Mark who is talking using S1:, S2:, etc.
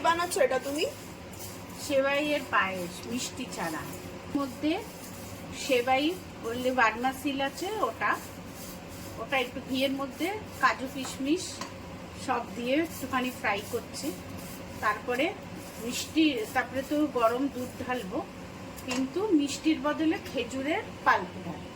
S1: বানাচ্ছো এটা তুমি?
S2: সেবাইয়ের পায়েস মিষ্টি ছাড়া, মধ্যে সেবাই বললে বার্মাসিল আছে, ওটা ওটা একটু ঘিয়ের মধ্যে কাজু কিশমিশ সব দিয়ে একটুখানি ফ্রাই করছি। তারপরে মিষ্টি, তারপরে তো গরম দুধ ঢালবো, কিন্তু মিষ্টির বদলে খেজুরের পাল্প ঢালবো।